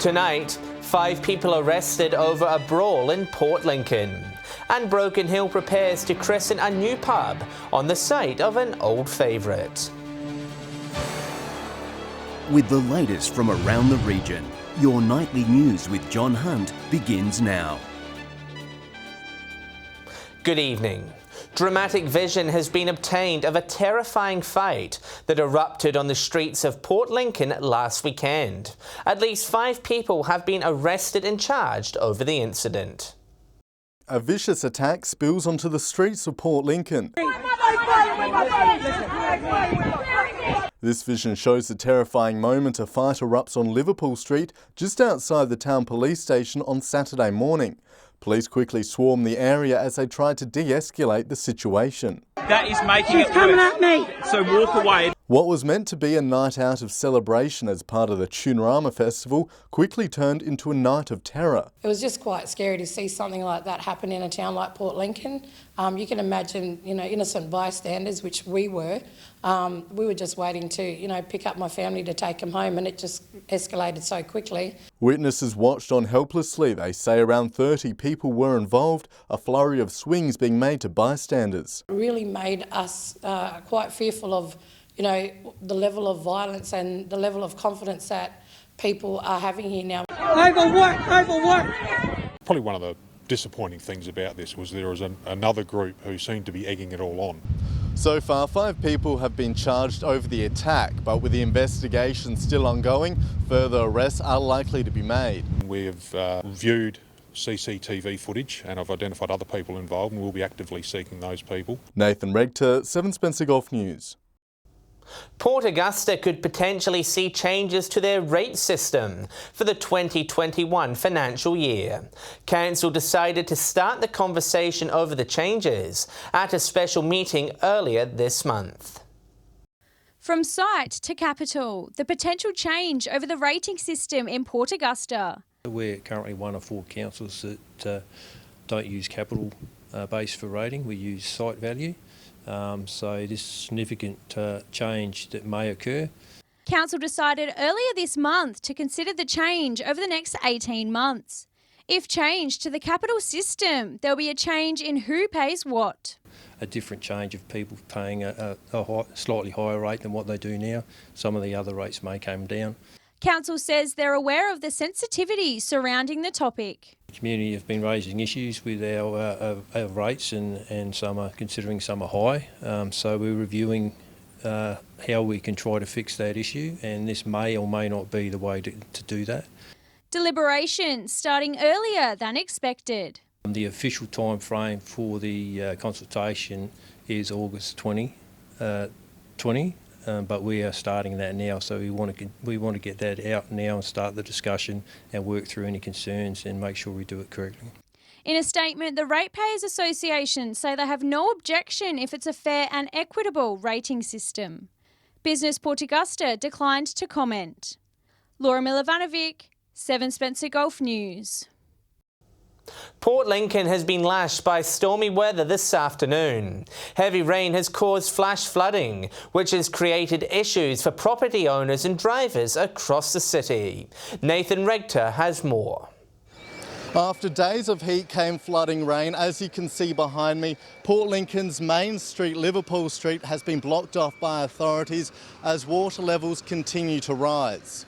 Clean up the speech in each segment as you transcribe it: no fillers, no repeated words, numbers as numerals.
Tonight, 5 people arrested over a brawl in Port Lincoln. And Broken Hill prepares to christen a new pub on the site of an old favourite. With the latest from around the region, your nightly news with John Hunt begins now. Good evening. Dramatic vision has been obtained of a terrifying fight that erupted on the streets of Port Lincoln last weekend. At least 5 people have been arrested and charged over the incident. A vicious attack spills onto the streets of Port Lincoln. This vision shows the terrifying moment a fight erupts on Liverpool Street just outside the town police station on Saturday morning. Police quickly swarmed the area as they tried to de-escalate the situation. That is making it worse. Coming at me. So walk away. What was meant to be a night out of celebration as part of the Tunerama Festival quickly turned into a night of terror. It was just quite scary to see something like that happen in a town like Port Lincoln. You can imagine, innocent bystanders, which we were. We were just waiting to, pick up my family to take them home, and it just escalated so quickly. Witnesses watched on helplessly. They say around 30 people were involved, a flurry of swings being made to bystanders. It really made us quite fearful of, the level of violence and the level of confidence that people are having here now. Over what? Probably one of the disappointing things about this was there was another group who seemed to be egging it all on. So far, 5 people have been charged over the attack, but with the investigation still ongoing, further arrests are likely to be made. We've reviewed CCTV footage and I've identified other people involved, and we'll be actively seeking those people. Nathan Rector, 7 Spencer Golf News. Port Augusta could potentially see changes to their rate system for the 2021 financial year. Council decided to start the conversation over the changes at a special meeting earlier this month. From site to capital, the potential change over the rating system in Port Augusta. We're currently one of 4 councils that don't use capital base for rating, we use site value. So this significant change that may occur. Council decided earlier this month to consider the change over the next 18 months. If changed to the capital system, there'll be a change in who pays what. A different change of people paying a slightly higher rate than what they do now. Some of the other rates may come down. Council says they're aware of the sensitivity surrounding the topic. The community have been raising issues with our rates and some are considering some are high. So we're reviewing how we can try to fix that issue, and this may or may not be the way to do that. Deliberations starting earlier than expected. The official time frame for the consultation is August 20. But we are starting that now, so we want to get that out now and start the discussion and work through any concerns and make sure we do it correctly. In a statement, the Ratepayers Association say they have no objection if it's a fair and equitable rating system. Business Port Augusta declined to comment. Laura Milovanovic, 7 Spencer Golf News. Port Lincoln has been lashed by stormy weather this afternoon. Heavy rain has caused flash flooding, which has created issues for property owners and drivers across the city. Nathan Rector has more. After days of heat came flooding rain. As you can see behind me, Port Lincoln's main street, Liverpool Street, has been blocked off by authorities as water levels continue to rise.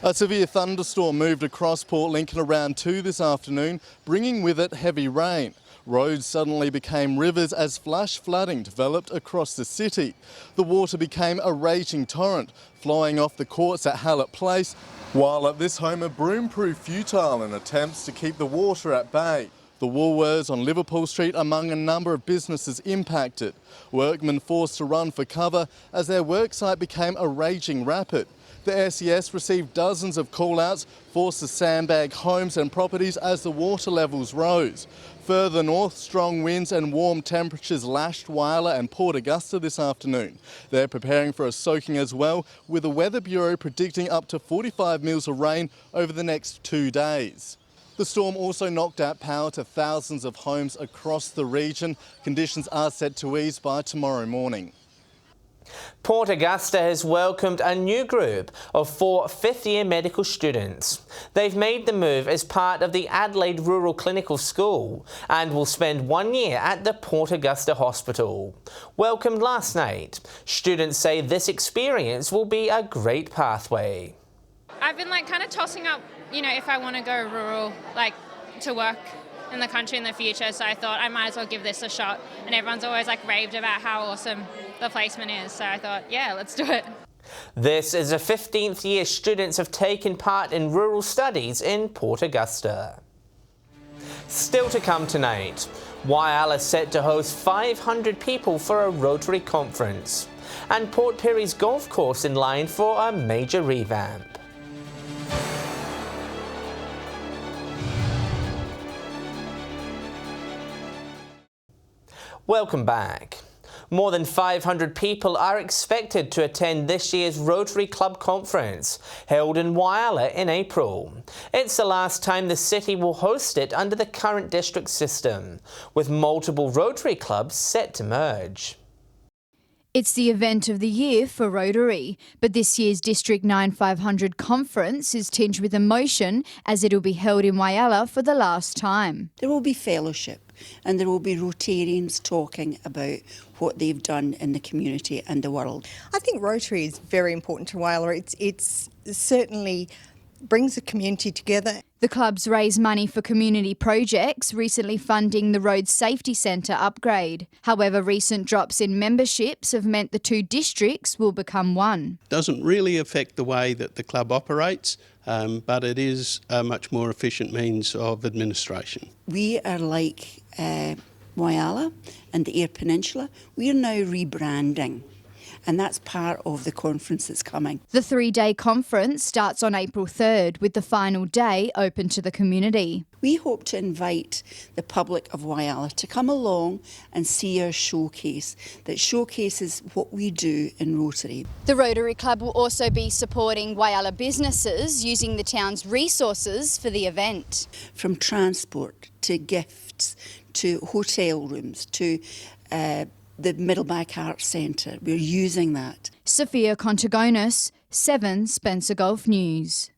A severe thunderstorm moved across Port Lincoln around 2 this afternoon, bringing with it heavy rain. Roads suddenly became rivers as flash flooding developed across the city. The water became a raging torrent, flowing off the courts at Hallett Place, while at this home a broom proved futile in attempts to keep the water at bay. The Woolworths on Liverpool Street among a number of businesses impacted. Workmen forced to run for cover as their worksite became a raging rapid. The SES received dozens of call-outs, forced to sandbag homes and properties as the water levels rose. Further north, strong winds and warm temperatures lashed Whyalla and Port Augusta this afternoon. They're preparing for a soaking as well, with the Weather Bureau predicting up to 45 mils of rain over the next 2 days. The storm also knocked out power to thousands of homes across the region. Conditions are set to ease by tomorrow morning. Port Augusta has welcomed a new group of 4 fifth-year medical students. They've made the move as part of the Adelaide Rural Clinical School and will spend 1 year at the Port Augusta Hospital. Welcomed last night, students say this experience will be a great pathway. I've been kind of tossing up, if I want to go rural, to work in the country in the future, so I thought I might as well give this a shot. And everyone's always raved about how awesome the placement is, so I thought, yeah, let's do it. This is the 15th year students have taken part in rural studies in Port Augusta. Still to come tonight, Whyalla set to host 500 people for a Rotary conference, and Port Pirie's golf course in line for a major revamp. Welcome back. More than 500 people are expected to attend this year's Rotary Club Conference, held in Whyalla in April. It's the last time the city will host it under the current district system, with multiple Rotary clubs set to merge. It's the event of the year for Rotary, but this year's District 9500 conference is tinged with emotion as it will be held in Whyalla for the last time. There will be fellowship and there will be Rotarians talking about what they've done in the community and the world. I think Rotary is very important to Whyalla. It's certainly brings the community together. The clubs raise money for community projects, recently funding the Road Safety Centre upgrade. However, recent drops in memberships have meant the 2 districts will become one. Doesn't really affect the way that the club operates, but it is a much more efficient means of administration. We are like Whyalla and the Eyre Peninsula. We are now rebranding, and that's part of the conference that's coming. The 3-day conference starts on April 3rd, with the final day open to the community. We hope to invite the public of Whyalla to come along and see our showcase that showcases what we do in Rotary. The Rotary Club will also be supporting Whyalla businesses using the town's resources for the event. From transport to gifts to hotel rooms to the Middleback Arts Centre. We're using that. Sophia Contagonis, 7 Spencer Golf News.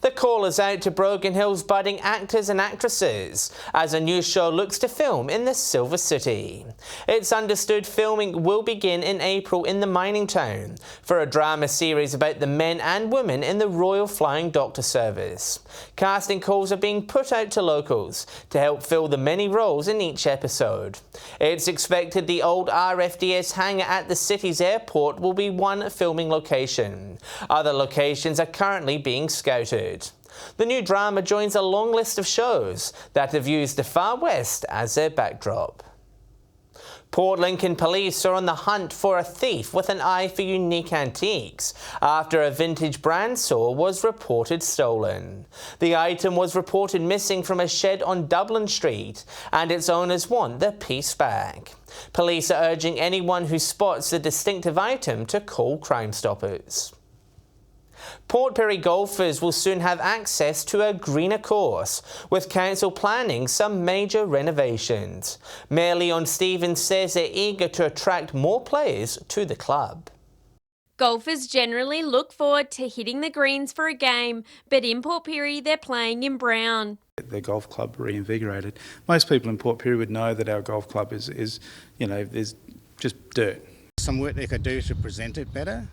The call is out to Broken Hill's budding actors and actresses as a new show looks to film in the Silver City. It's understood filming will begin in April in the mining town for a drama series about the men and women in the Royal Flying Doctor Service. Casting calls are being put out to locals to help fill the many roles in each episode. It's expected the old RFDS hangar at the city's airport will be one filming location. Other locations are currently being scouted. The new drama joins a long list of shows that have used the Far West as their backdrop. Port Lincoln police are on the hunt for a thief with an eye for unique antiques after a vintage brand saw was reported stolen. The item was reported missing from a shed on Dublin Street and its owners want the piece back. Police are urging anyone who spots the distinctive item to call Crime Stoppers. Port Pirie golfers will soon have access to a greener course, with council planning some major renovations. Mayor Leon Stevens says they're eager to attract more players to the club. Golfers generally look forward to hitting the greens for a game, but in Port Pirie they're playing in brown. The golf club reinvigorated. Most people in Port Pirie would know that our golf club is there's just dirt. Some work they could do to present it better.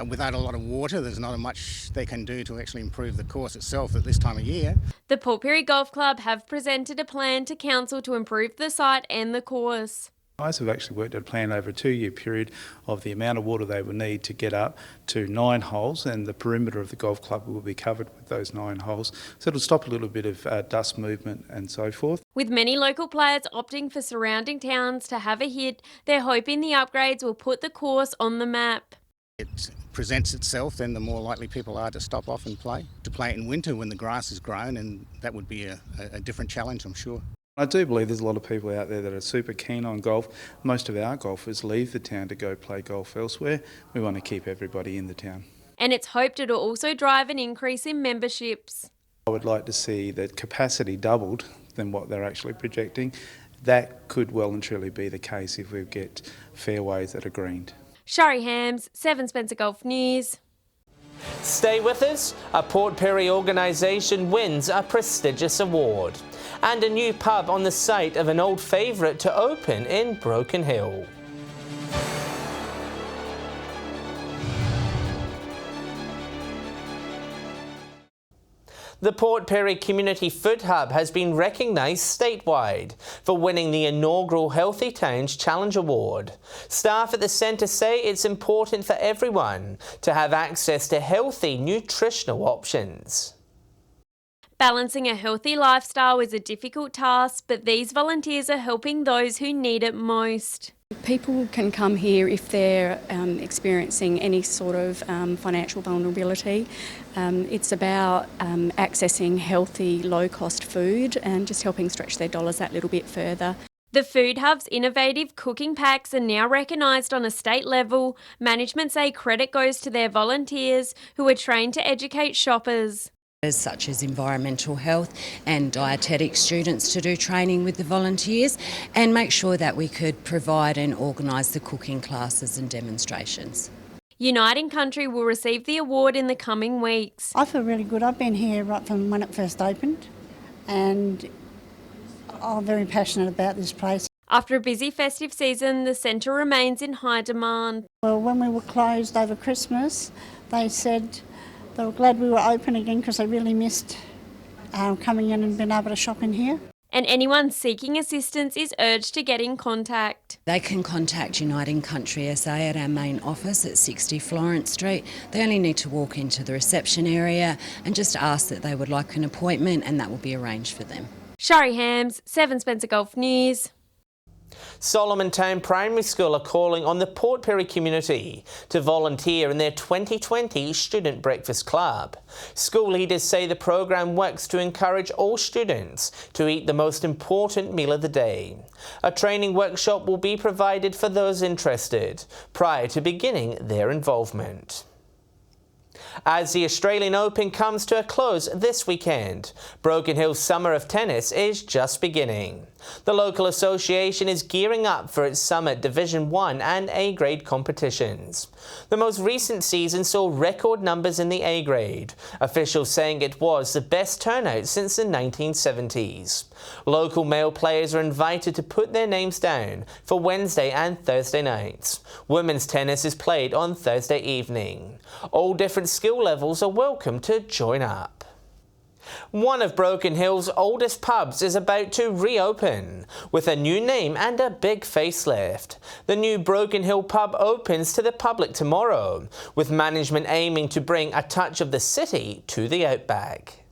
Without a lot of water, there's not much they can do to actually improve the course itself at this time of year. The Port Pirie Golf Club have presented a plan to council to improve the site and the course. Guys have actually worked out a plan over a 2-year period of the amount of water they will need to get up to 9 holes, and the perimeter of the golf club will be covered with those 9 holes. So it'll stop a little bit of dust movement and so forth. With many local players opting for surrounding towns to have a hit, they're hoping the upgrades will put the course on the map. It presents itself, then the more likely people are to stop off and play. To play it in winter when the grass is grown, and that would be a different challenge, I'm sure. I do believe there's a lot of people out there that are super keen on golf. Most of our golfers leave the town to go play golf elsewhere. We want to keep everybody in the town. And it's hoped it'll also drive an increase in memberships. I would like to see the capacity doubled than what they're actually projecting. that could well and truly be the case if we get fairways that are greened. Shari Hams, 7 Spencer Golf News. Stay with us. A Port Pirie organisation wins a prestigious award. And a new pub on the site of an old favourite to open in Broken Hill. The Port Pirie Community Food Hub has been recognised statewide for winning the inaugural Healthy Towns Challenge Award. Staff at the centre say it's important for everyone to have access to healthy nutritional options. Balancing a healthy lifestyle is a difficult task, but these volunteers are helping those who need it most. People can come here if they're experiencing any sort of financial vulnerability. It's about accessing healthy, low-cost food and just helping stretch their dollars that little bit further. The Food Hub's innovative cooking packs are now recognised on a state level. Management say credit goes to their volunteers who are trained to educate shoppers. Such as environmental health and dietetic students to do training with the volunteers and make sure that we could provide and organise the cooking classes and demonstrations. Uniting Country will receive the award in the coming weeks. I feel really good. I've been here right from when it first opened and I'm very passionate about this place. After a busy festive season, the centre remains in high demand. Well, when we were closed over Christmas, they said they were glad we were open again because they really missed coming in and being able to shop in here. And anyone seeking assistance is urged to get in contact. They can contact Uniting Country SA at our main office at 60 Florence Street. They only need to walk into the reception area and just ask that they would like an appointment and that will be arranged for them. Shari Hams, 7 Spencer Golf News. Salomon Town Primary School are calling on the Port Pirie community to volunteer in their 2020 Student Breakfast Club. School leaders say the programme works to encourage all students to eat the most important meal of the day. A training workshop will be provided for those interested prior to beginning their involvement. As the Australian Open comes to a close this weekend, Broken Hill's summer of tennis is just beginning. The local association is gearing up for its Summit Division 1 and A-grade competitions. The most recent season saw record numbers in the A-grade, officials saying it was the best turnout since the 1970s. Local male players are invited to put their names down for Wednesday and Thursday nights. Women's tennis is played on Thursday evening. All different skill levels are welcome to join up. One of Broken Hill's oldest pubs is about to reopen, with a new name and a big facelift. The new Broken Hill pub opens to the public tomorrow, with management aiming to bring a touch of the city to the outback.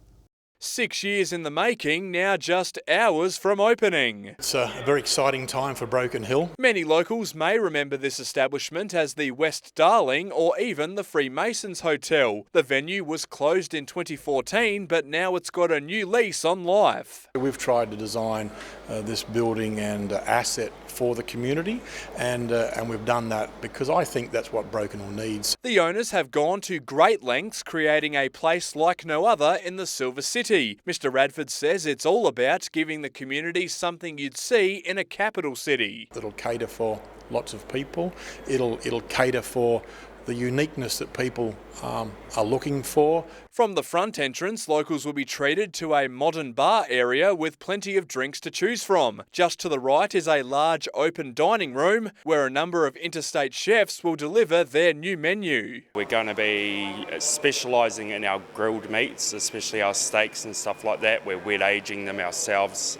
6 years in the making, now just hours from opening. It's a very exciting time for Broken Hill. Many locals may remember this establishment as the West Darling or even the Freemasons Hotel. The venue was closed in 2014, but now it's got a new lease on life. We've tried to design this building and asset for the community, and we've done that because I think that's what Broken Hill needs. The owners have gone to great lengths creating a place like no other in the Silver City. Mr. Radford says it's all about giving the community something you'd see in a capital city. It'll cater for lots of people. It'll cater for the uniqueness that people are looking for. From the front entrance, locals will be treated to a modern bar area with plenty of drinks to choose from. Just to the right is a large open dining room where a number of interstate chefs will deliver their new menu. We're going to be specialising in our grilled meats, especially our steaks and stuff like that. We're wet aging them ourselves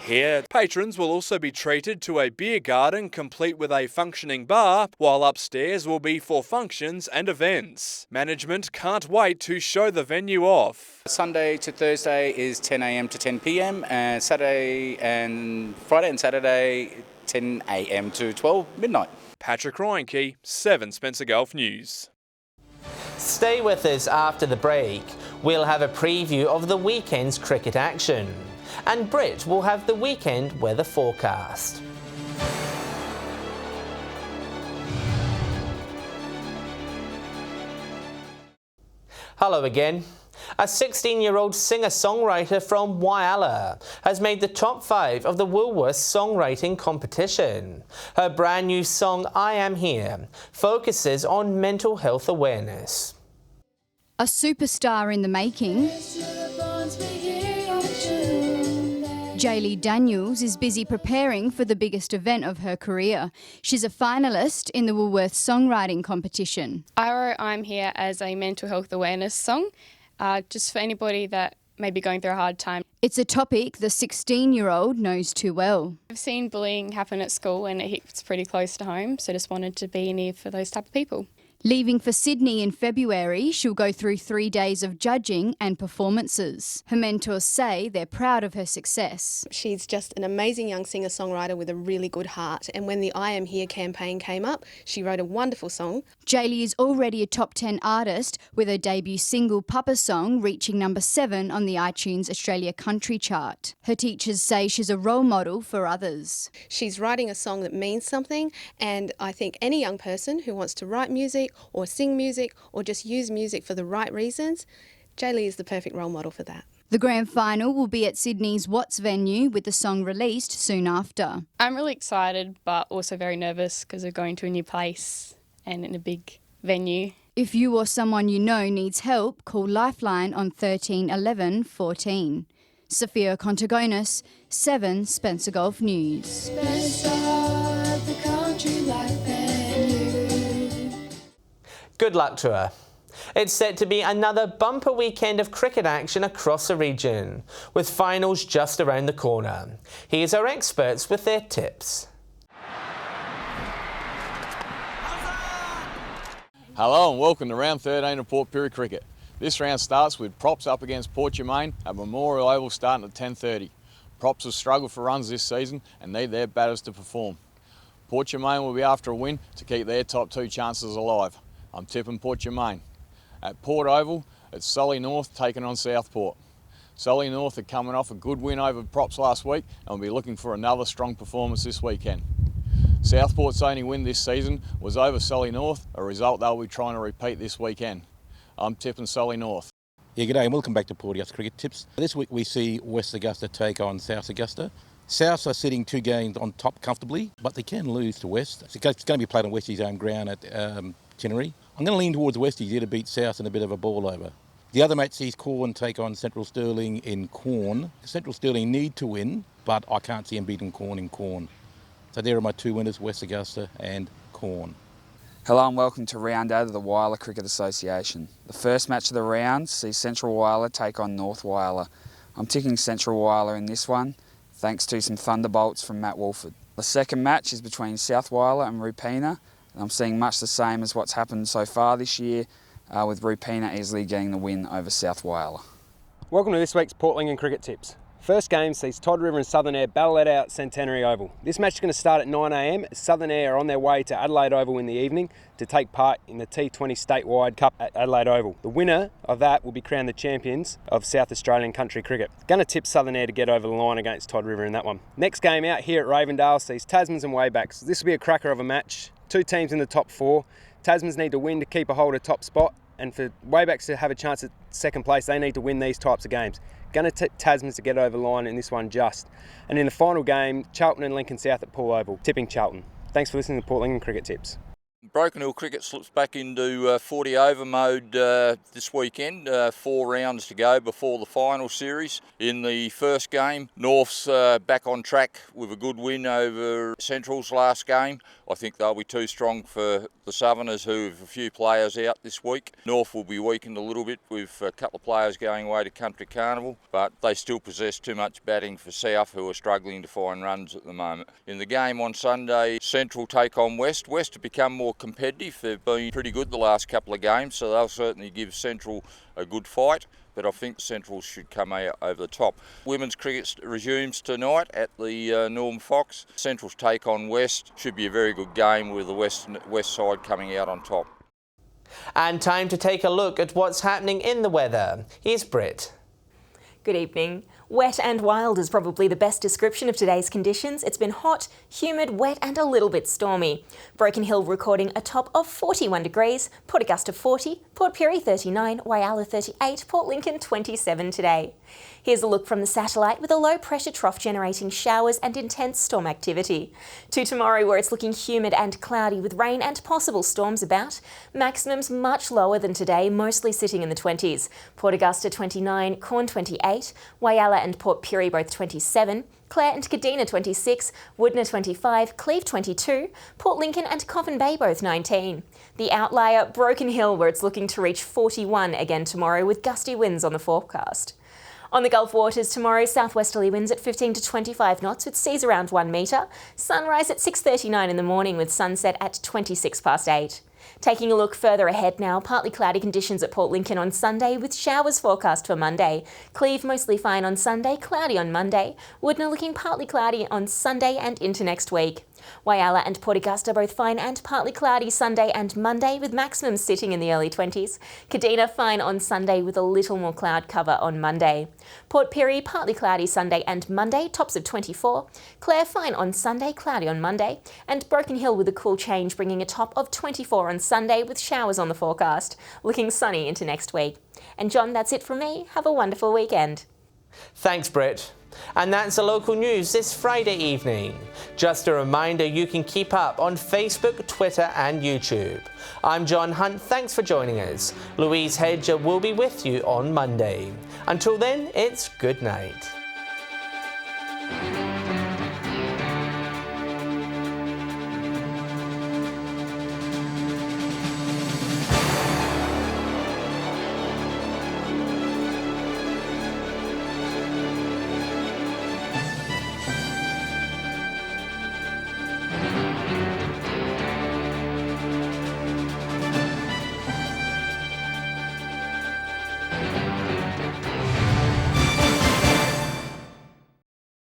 here. Patrons will also be treated to a beer garden complete with a functioning bar, while upstairs will be for functions and events. Management can't wait to show the venue off. Sunday to Thursday is 10 a.m. to 10 p.m. and Friday and Saturday 10 a.m. to 12 midnight. Patrick Reinke, 7 Spencer Golf News. Stay with us after the break. We'll have a preview of the weekend's cricket action. And Britt will have the weekend weather forecast. Hello again. A 16-year-old singer-songwriter from Whyalla has made the top 5 of the Woolworths songwriting competition. Her brand new song, I Am Here, focuses on mental health awareness. A superstar in the making, Jaylee Daniels is busy preparing for the biggest event of her career. She's a finalist in the Woolworths songwriting competition. I wrote I'm Here as a mental health awareness song, just for anybody that may be going through a hard time. It's a topic the 16-year-old knows too well. I've seen bullying happen at school and it hits pretty close to home, so just wanted to be in here for those type of people. Leaving for Sydney in February, she'll go through 3 days of judging and performances. Her mentors say they're proud of her success. She's just an amazing young singer-songwriter with a really good heart, and when the I Am Here campaign came up, she wrote a wonderful song. Jaylee is already a top 10 artist, with her debut single Papa Song reaching number 7 on the iTunes Australia Country chart. Her teachers say she's a role model for others. She's writing a song that means something, and I think any young person who wants to write music or sing music or just use music for the right reasons, Jaylee is the perfect role model for that. The grand final will be at Sydney's Watts venue, with the song released soon after. I'm really excited but also very nervous because we're going to a new place and in a big venue. If you or someone you know needs help, call Lifeline on 13 11 14. Sophia Contagonis, 7 Spencer Golf News. Good luck to her. It's set to be another bumper weekend of cricket action across the region, with finals just around the corner. Here's our experts with their tips. Hello and welcome to round 13 of Port Pirie cricket. This round starts with Props up against Port Germain at Memorial Oval starting at 10:30. Props have struggled for runs this season and need their batters to perform. Port Germain will be after a win to keep their top 2 chances alive. I'm tipping Port Germain. At Port Oval, it's Solly North taking on Southport. Solly North are coming off a good win over Props last week and will be looking for another strong performance this weekend. Southport's only win this season was over Solly North, a result they'll be trying to repeat this weekend. I'm tipping Solly North. Yeah, g'day and welcome back to Port Augusta Cricket Tips. This week we see West Augusta take on South Augusta. Souths are sitting 2 games on top comfortably, but they can lose to West. It's going to be played on Westie's own ground at Pirie. I'm going to lean towards Westies here to beat South in a bit of a ball over. The other match sees Corn take on Central Stirling in Corn. Central Stirling need to win, but I can't see them beating Corn in Corn. So there are my 2 winners, West Augusta and Corn. Hello and welcome to round 8 of the Whyalla Cricket Association. The first match of the round sees Central Whyalla take on North Whyalla. I'm ticking Central Whyalla in this one, thanks to some thunderbolts from Matt Wolford. The second match is between South Whyalla and Rupina. I'm seeing much the same as what's happened so far this year, with Rupina easily getting the win over South Whyalla. Welcome to this week's Port Lincoln Cricket Tips. First game sees Todd River and Southern Air battle it out at Centenary Oval. This match is going to start at 9 a.m. Southern Air are on their way to Adelaide Oval in the evening to take part in the T20 Statewide Cup at Adelaide Oval. The winner of that will be crowned the champions of South Australian country cricket. Going to tip Southern Air to get over the line against Todd River in that one. Next game out here at Ravendale sees Tasmans and Waybacks. This will be a cracker of a match. 2 teams in the top 4. Tasmans need to win to keep a hold of top spot, and for Waybacks to have a chance at second place, they need to win these types of games. Going to tip Tasmans to get over the line in this one just. And in the final game, Charlton and Lincoln South at Poole Oval, tipping Charlton. Thanks for listening to Port Lincoln Cricket Tips. Broken Hill Cricket slips back into 40 over mode this weekend. 4 rounds to go before the final series. In the first game, North's back on track with a good win over Central's last game. I think they'll be too strong for the Southerners, who have a few players out this week. North will be weakened a little bit with a couple of players going away to Country Carnival, but they still possess too much batting for South, who are struggling to find runs at the moment. In the game on Sunday, Central take on West. West have become more competitive. They've been pretty good the last couple of games, so they'll certainly give Central a good fight, but I think Central should come out over the top. Women's cricket resumes tonight at the Norm Fox. Central's take on West should be a very good game with the west side coming out on top. And time to take a look at what's happening in the weather. Here's Britt. Good evening. Wet and wild is probably the best description of today's conditions. It's been hot, humid, wet and a little bit stormy. Broken Hill recording a top of 41 degrees, Port Augusta 40, Port Pirie 39, Whyalla 38, Port Lincoln 27 today. Here's a look from the satellite with a low pressure trough generating showers and intense storm activity. To tomorrow where it's looking humid and cloudy with rain and possible storms about. Maximums much lower than today, mostly sitting in the 20s. Port Augusta 29, Corn 28, Whyalla and Port Pirie both 27, Clare and Kadina 26, Woodner 25, Cleve 22, Port Lincoln and Coffin Bay both 19. The outlier, Broken Hill, where it's looking to reach 41 again tomorrow with gusty winds on the forecast. On the Gulf waters tomorrow, southwesterly winds at 15 to 25 knots with seas around 1 metre. Sunrise at 6:39 in the morning with sunset at 26 past 8. Taking a look further ahead now, partly cloudy conditions at Port Lincoln on Sunday with showers forecast for Monday. Cleve mostly fine on Sunday, cloudy on Monday. Woodner looking partly cloudy on Sunday and into next week. Whyalla and Port Augusta both fine and partly cloudy Sunday and Monday with maximums sitting in the early 20s. Kadina fine on Sunday with a little more cloud cover on Monday. Port Pirie partly cloudy Sunday and Monday, tops of 24. Clare fine on Sunday, cloudy on Monday. And Broken Hill with a cool change bringing a top of 24 on Sunday with showers on the forecast. Looking sunny into next week. And John, that's it from me. Have a wonderful weekend. Thanks, Britt. And that's the local news this Friday evening. Just a reminder, you can keep up on Facebook, Twitter and YouTube. I'm John Hunt, thanks for joining us. Louise Hedger will be with you on Monday. Until then, it's good night.